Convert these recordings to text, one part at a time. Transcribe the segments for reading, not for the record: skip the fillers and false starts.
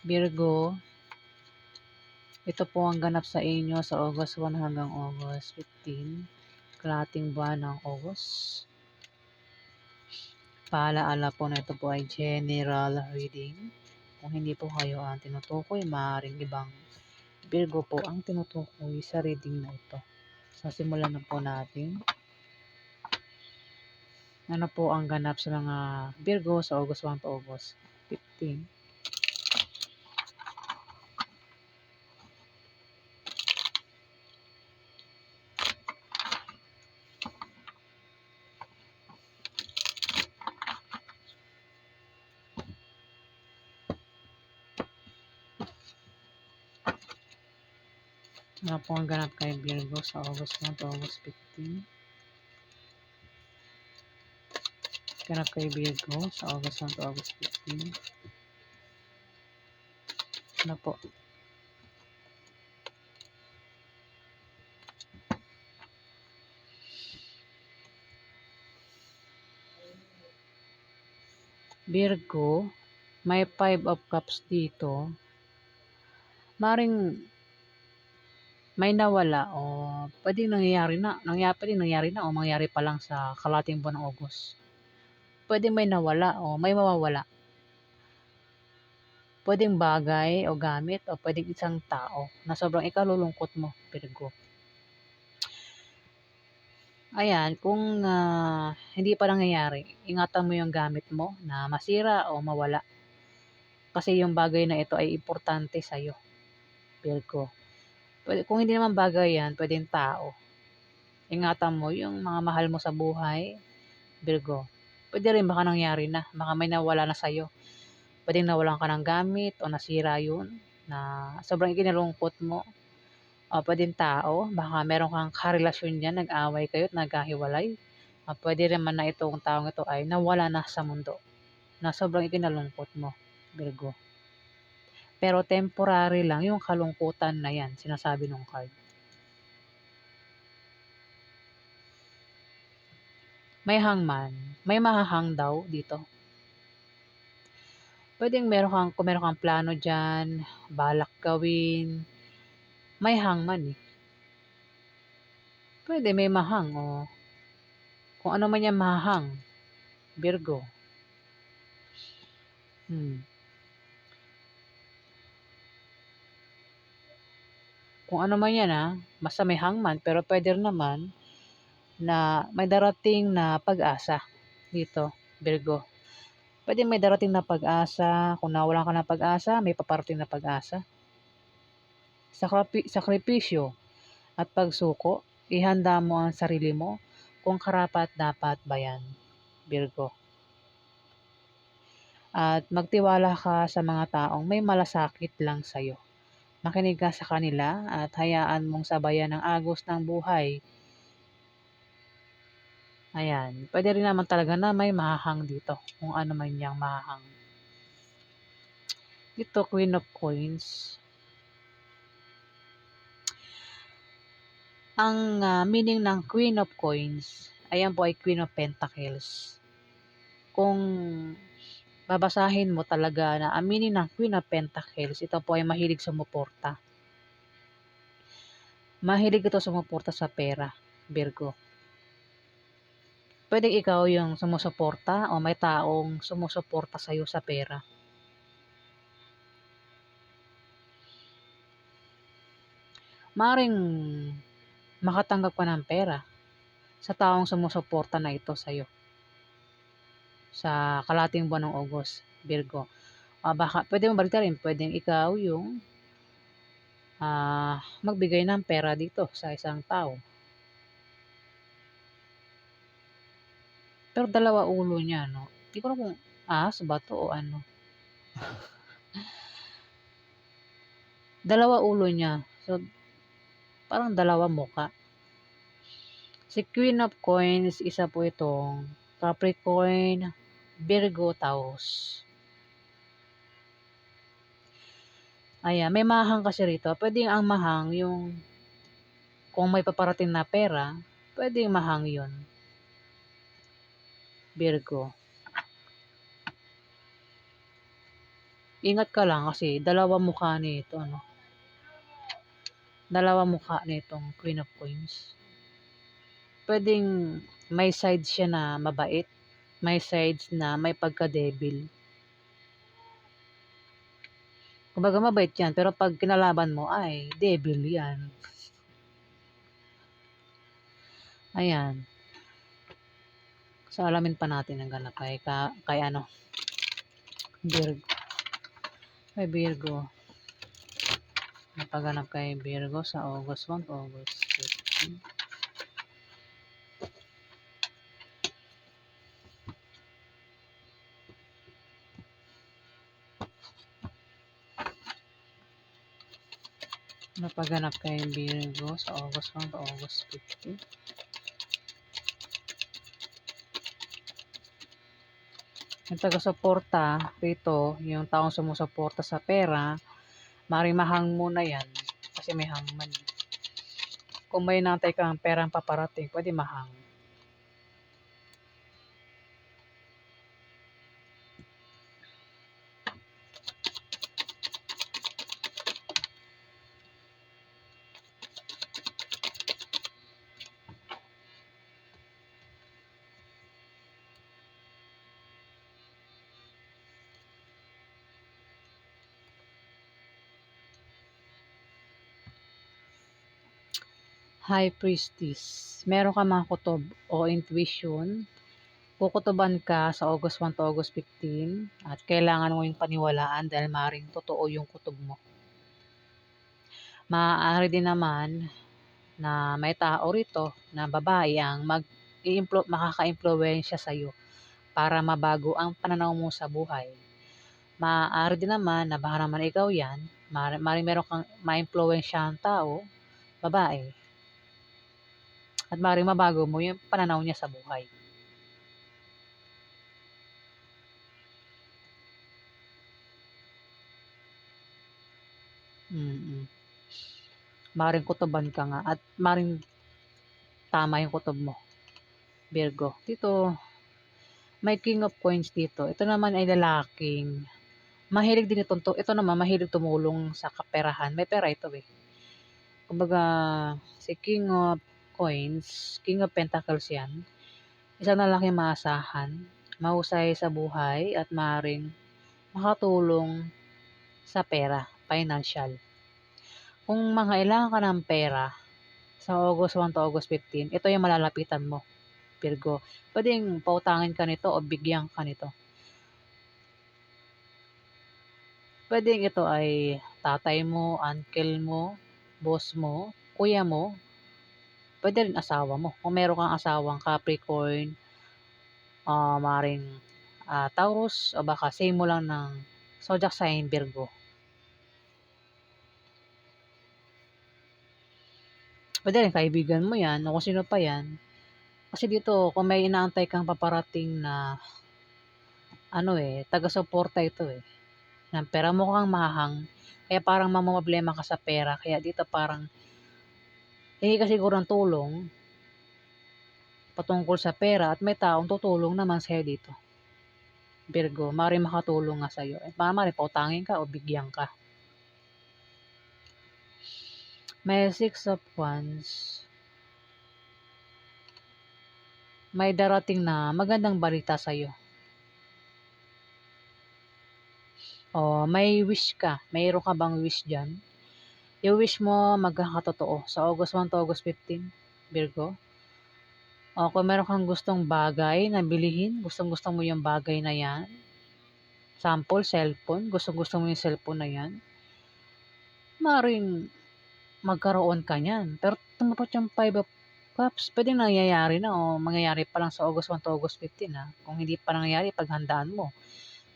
Virgo, ito po ang ganap sa inyo sa August 1 hanggang August 15, kalahating buwan ng August. Paalaala po na ito po ay general reading. Kung hindi po kayo ang tinutukoy, maaaring ibang Virgo po ang tinutukoy sa reading na ito. So, simulan na po natin. Ano po ang ganap sa mga Virgo sa August 1 to August 15? Ano po ang ganap kay Virgo sa August 1 to August 15? Ganap kay Virgo sa August 1 to August 15. Ano po? Virgo, may 5 of Cups dito. Maring may nawala o pwedeng nangyari na o mangyari pa lang sa kalahating buwan ng August. Pwedeng may nawala o may mawawala. Pwedeng bagay o gamit o pwedeng isang tao na sobrang ikalulungkot mo, Virgo. Ayan, kung hindi pa nangyayari, ingatan mo yung gamit mo na masira o mawala. Kasi yung bagay na ito ay importante sa'yo, Virgo. Kung hindi naman bagay yan, pwedeng tao. Ingatan mo yung mga mahal mo sa buhay, Virgo. Pwede rin baka nangyari na, baka may nawala na sa'yo. Pwedeng nawalan ka ng gamit o nasira yun na sobrang ikinalungkot mo. O pwedeng tao, baka meron kang karelasyon niyan, nag-away kayo at nagkahiwalay. Pwede rin man na itong taong ito ay nawala na sa mundo na sobrang ikinalungkot mo, Virgo. Pero temporary lang yung kalungkutan na yan, sinasabi ng card. May hangman. May mahahang daw dito. Pwedeng kung meron kang plano dyan, balak gawin, may hangman eh. Pwede may mahang o kung ano man yan mahang, Virgo. Kung ano man yan basta may hangman, pero pwede rin naman na may darating na pag-asa dito, Virgo. Pwede may darating na pag-asa, kung nawalan ka ng pag-asa, may paparating na pag-asa. Sakripisyo at pagsuko, ihanda mo ang sarili mo kung karapat-dapat ba yan, Virgo. At magtiwala ka sa mga taong may malasakit lang sa'yo. Makinig ka sa kanila at hayaan mong sabayan ang agos ng buhay. Ayan, pwede rin naman talaga na may mahahang dito, kung ano man yang mahahang. Ito, Queen of Coins. Ang meaning ng Queen of Coins, ayan po ay Queen of Pentacles. Kung babasahin mo talaga na ang meaning ng Queen of Pentacles, ito po ay mahilig sumuporta. Mahilig ito sumuporta sa pera, Virgo. Pwede ikaw yung sumusuporta o may taong sumusuporta sa'yo sa pera. Maring makatanggap ka ng pera sa taong sumusuporta na ito sa'yo sa kalahating buwan ng August, Virgo. Baka pwede mo baliktarin, pwedeng ikaw yung magbigay ng pera dito sa isang tao. Pero dalawa ulo niya, no? Hindi ko na kung ba to o ano. Dalawa ulo niya. So, parang dalawa muka. Si Queen of Coins, isa po itong Capricorn, Virgo, Taurus. Ayan, may mahang kasi rito. Pwede ang mahang yung kung may paparating na pera, pwede mahang yun. Virgo. Ingat ka lang kasi dalawang mukha nito, ano, dalawang mukha nitong Queen of Coins. Puwedeng may sides siya na mabait, may sides na may pagka-devil. Kumbaga mabait 'yan, pero 'pag kinalaban mo ay devil 'yan. Ayan, so alamin pa natin ang ganap kay ano, Virgo. Napaganap kay Virgo sa August 1 to August 15. Napaganap kay Virgo sa August 1 to August 15. Yung taga-suporta rito, yung taong sumusuporta sa pera, maaaring ma-hang muna yan kasi may hangman. Kung may inaantay kang perang paparating, pwede ma-hang. High Priestess, meron ka mga kutob o intuition, kukutuban ka sa August 1 to August 15 at kailangan mo yung paniwalaan dahil maaaring totoo yung kutob mo. Maaari din naman na may tao rito na babae ang makaka-impluwensya sa'yo para mabago ang pananaw mo sa buhay. Maaari din naman na baka naman ikaw yan, maaaring meron kang maimpluwensyahang tao, babae, at maaaring mabago mo yung pananaw niya sa buhay. Mm. Maaaring kutuban ka nga at maaaring tama yung kutob mo, Virgo. Dito, may King of Coins dito. Ito naman ay lalaking mahilig din ito naman mahilig tumulong sa kaperahan. May pera ito eh. Kumbaga, si King of Coins, King of Pentacles yan. Isang lalaking maasahan, mahusay sa buhay at maaaring makatulong sa pera, financial. Kung mangailangan ka ng pera sa August 1 to August 15, ito yung malalapitan mo, Virgo. Pwedeng pautangin ka nito o bigyan ka nito. Pwedeng ito ay tatay mo, uncle mo, boss mo, kuya mo, pwede rin asawa mo. Kung meron kang asawang Capricorn, maaaring Taurus, o baka same mo lang ng zodiac sign Virgo. Pwede rin kaibigan mo yan o kung sino pa yan. Kasi dito, kung may inaantay kang paparating na taga-suporta ito eh. Ng pera mo kang mahahang, kaya parang mamamroblema ka sa pera. Kaya dito parang hingi ka siguro ng tulong patungkol sa pera at may taong tutulong naman sa'yo dito. Virgo, maaaring makatulong nga sa'yo. Maaaring pautangin ka o bigyan ka. May 6 of Wands. May darating na magandang balita sa'yo. O may wish ka. Mayroon ka bang wish dyan? Yung wish mo magkakatotoo sa August 1 to August 15, Virgo. O kung meron kang gustong bagay na bilihin, gustong-gusto mo yung bagay na yan. Sample, cellphone. Gustong-gusto mo yung cellphone na yan. Maaaring magkaroon ka niyan. Pero tumapat yung 5 of Cups, pwedeng nangyayari na o mangyayari pa lang sa August 1 to August 15 ha. Kung hindi pa nangyayari, paghandaan mo.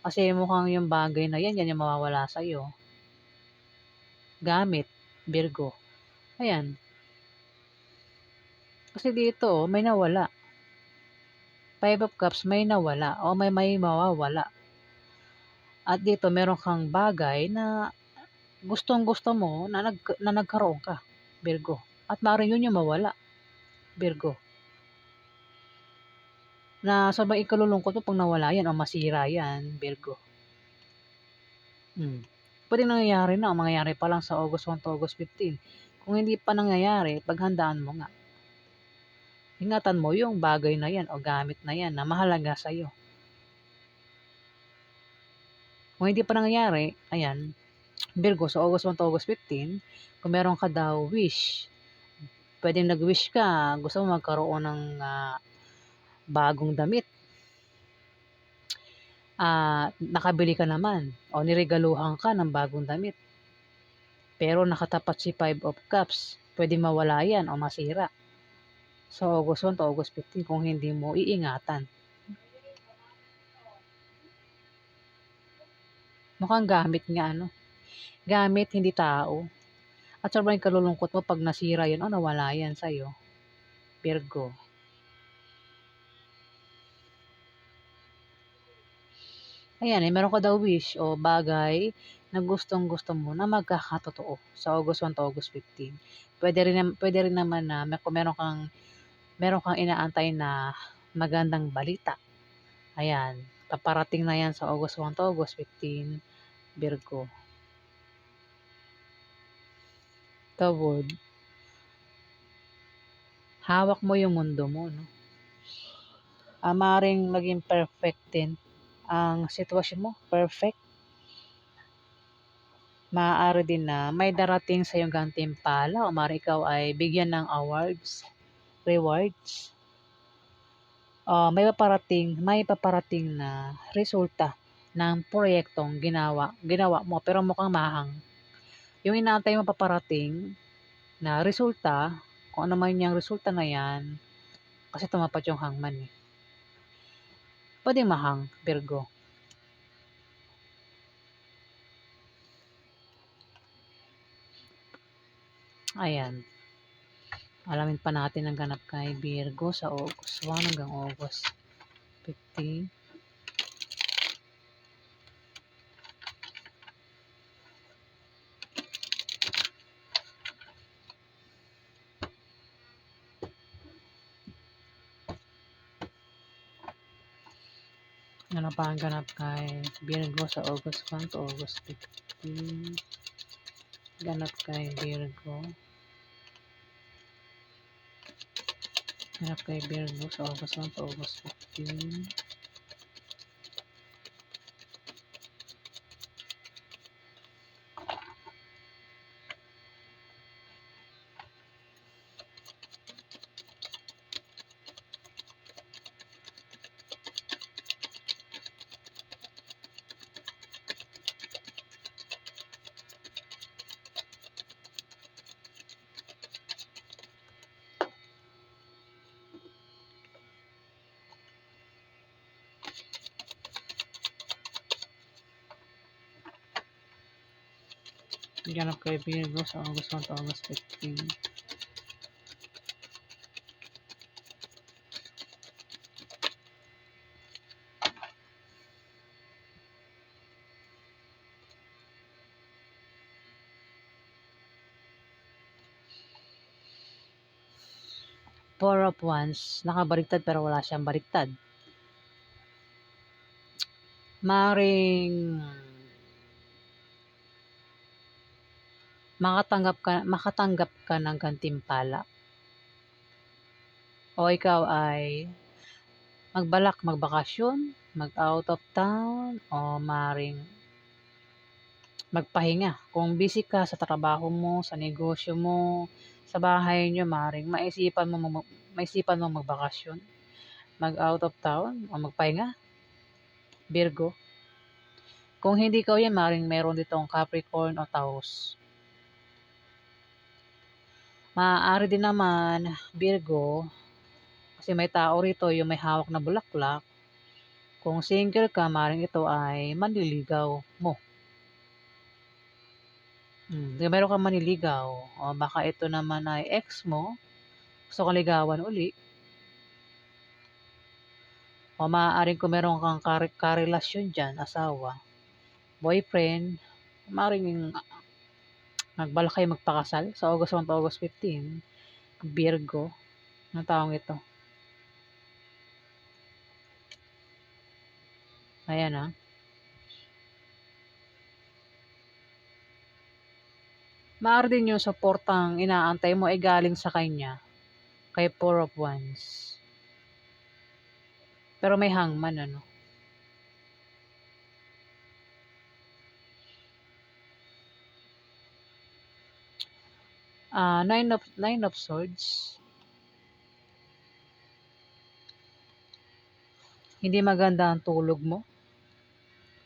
Kasi mukhang yung bagay na yan yung mawawala sa'yo. Gamit, Virgo. Ayan. Kasi dito, may nawala. 5 of Cups, may nawala o may mawawala. At dito, meron kang bagay na gustong-gusto mo na nagkaroon ka, Virgo. At maaaring yun yung mawala, Virgo. Na sobrang ikalulungkot mo pag nawala yan o masira yan, Virgo. Puwedeng nangyayari na o mangyayari pa lang sa August 1 to August 15. Kung hindi pa nangyayari, paghandaan mo nga. Ingatan mo yung bagay na yan o gamit na yan na mahalaga sa'yo. Kung hindi pa nangyayari, ayan, Virgo, sa August 1 to August 15, kung meron ka daw wish, puwedeng nag-wish ka, gusto mo magkaroon ng bagong damit. Nakabili ka naman o niregaluhan ka ng bagong damit. Pero nakatapat si Five of Cups, puwedeng mawala yan o masira. Sa August 1 to August 15 kung hindi mo iingatan. Mukhang gamit nga ano, gamit hindi tao. At sobrang kalulungkot mo 'pag nasira 'yun o nawala 'yan sa'yo, Virgo. Ayan, meron ka daw wish o bagay na gustong-gusto mo na magkakatotoo sa August 1 to August 15. Puwede rin naman na kung meron kang inaantay na magandang balita. Ayan, paparating na 'yan sa August 1 to August 15, Virgo. The World, hawak mo yung mundo mo 'no. Maaaring maging perfect din ang sitwasyon mo, perfect. Maaari din na may darating sa iyong gantimpala o maaari ikaw ay bigyan ng awards, rewards. May paparating na resulta ng proyektong ginawa mo pero mukhang mahang. Yung inaantay mo paparating na resulta, kung ano man yung resulta na yan, kasi tumapat yung hangman eh. Pwedeng mahang, Virgo. Ayan. Alamin pa natin ang ganap kay Virgo sa August 1 hanggang August 15. Ano pa ang ganap kay Virgo sa August 1 to August 15? Ganap kay Virgo. Ganap kay Virgo sa August 1 to August 15. Ganap kay Virgo sa August 1 to August 15. Four of Wands, nakabaliktad pero wala siyang baliktad. Maring makatanggap ka ng gantimpala. O ikaw ay magbalak magbakasyon, mag-out of town, o maring magpahinga. Kung busy ka sa trabaho mo, sa negosyo mo, sa bahay niyo, maring maisipan mo magbakasyon, mag-out of town, o magpahinga, Virgo. Kung hindi ka yan, maring meron ditong Capricorn o Taurus. Maaari din naman, Virgo, kasi may tao rito yung may hawak na bulaklak. Kung single ka, maring ito ay manliligaw mo. Meron kang manliligaw, o baka ito naman ay ex mo, gusto kang ligawan uli. O maaaring kung meron kang karelasyon dyan, asawa, boyfriend, maaaring magbalak kayo magpakasal sa August 1 to August 15, Virgo, ng taong ito. Ayan Maaari din yung suportang inaantay mo ay galing sa kanya, kay Four of Wands. Pero may Hangman ano. Nine of Swords. Hindi maganda ang tulog mo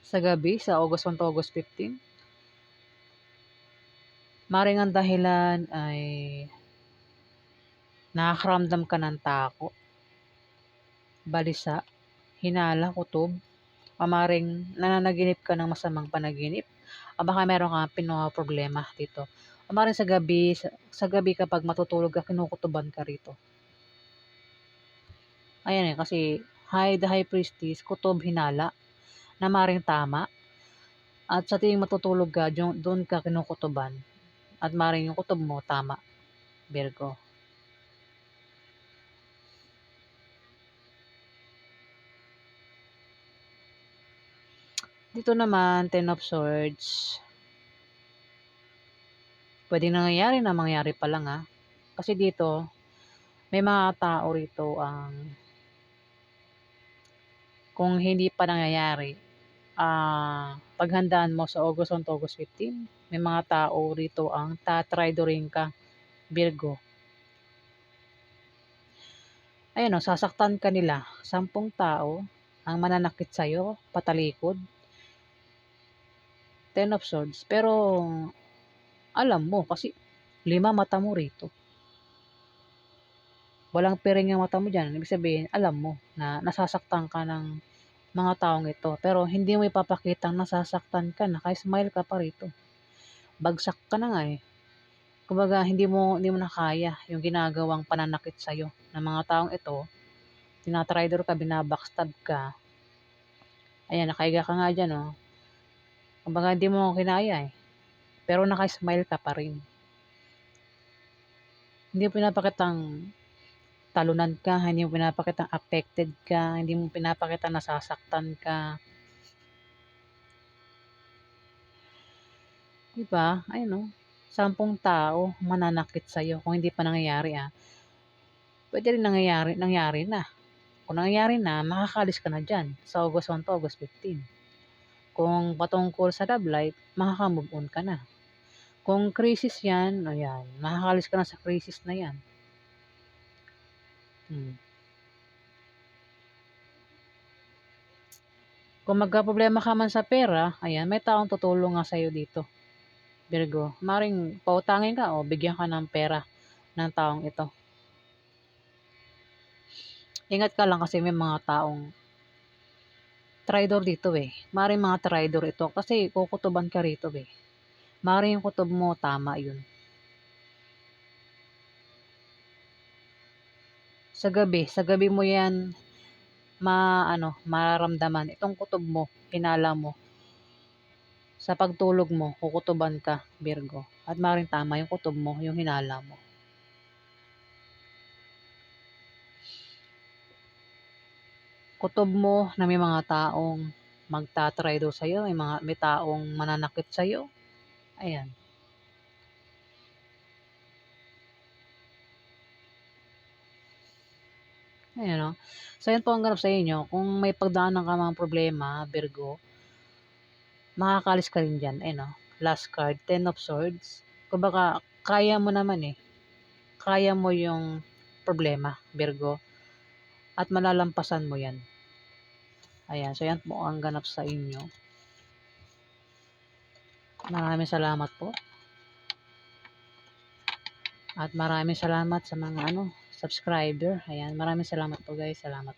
sa gabi, sa August 1 to August 15. Maring ang dahilan ay nakakaramdam ka ng takot, balisa, hinala, kutob, o maring nananaginip ka ng masamang panaginip, o baka meron kang problema dito. O maring sa gabi kapag matutulog ka, kinukutuban ka rito. Ayan kasi the High Priestess, kutob, hinala, na maring tama. At sa tuwing matutulog ka, doon ka kinukutuban. At maring yung kutob mo, tama, Virgo. Dito naman, Ten of Swords. Pwedeng nangyayari na mangyari pa lang Kasi dito, may mga tao rito ang kung hindi pa nangyayari, paghandaan mo sa August 1 to August 15, may mga tao rito ang tatraidorin ka, Virgo. Ayun sasaktan ka nila. 10 tao ang mananakit sa'yo, patalikod. Ten of Swords. Pero, alam mo, kasi 5 mata mo rito. Walang piring yung mata mo dyan. Ibig sabihin, alam mo na nasasaktan ka ng mga taong ito. Pero hindi mo ipapakitang nasasaktan ka na. Kaya smile ka pa rito. Bagsak ka na nga eh. Kumbaga, hindi mo na kaya yung ginagawang pananakit sa'yo ng mga taong ito. Tinatraitor ka, binabackstab ka. Ayan, nakaiga ka nga dyan Kumbaga, hindi mo kinaya eh. Pero nakasmile ka pa rin. Hindi mo pinapakitang talunan ka, hindi mo pinapakitang affected ka, hindi mo pinapakitang nasasaktan ka. Diba? Ayun 10 tao mananakit sa'yo kung hindi pa nangyayari Pwede rin nangyari na. Kung nangyayari na, makakalis ka na dyan sa August 1 to August 15. Kung patungkol sa love life, makaka-move on ka na. Kung crisis yan, ayan, makakalis ka na sa crisis na yan. Kung magka-problema ka man sa pera, ayan, may taong tutulong nga sa'yo dito, Virgo. Maring pautangin ka o bigyan ka ng pera ng taong ito. Ingat ka lang kasi may mga taong traidor dito Maring mga traidor ito kasi kukutuban ka rito Maring yung kutob mo, tama yun. Sa gabi mo yan mararamdaman itong kutob mo, hinala mo. Sa pagtulog mo, kukutuban ka, Virgo. At maring tama yung kutob mo, yung hinala mo. Kutob mo na may mga taong magtatraido sa'yo, may taong mananakit sa'yo. Ayan. Ayan So, yan po ang ganap sa inyo. Kung may pagdaanan ka mga problema, Virgo, makakalis ka rin dyan. Last card, Ten of Swords. Kumbaga, kaya mo naman Kaya mo yung problema, Virgo. At malalampasan mo yan. Ayan. So, yan po ang ganap sa inyo. Maraming salamat po. At maraming salamat sa mga subscriber. Ayan. Maraming salamat po guys. Salamat.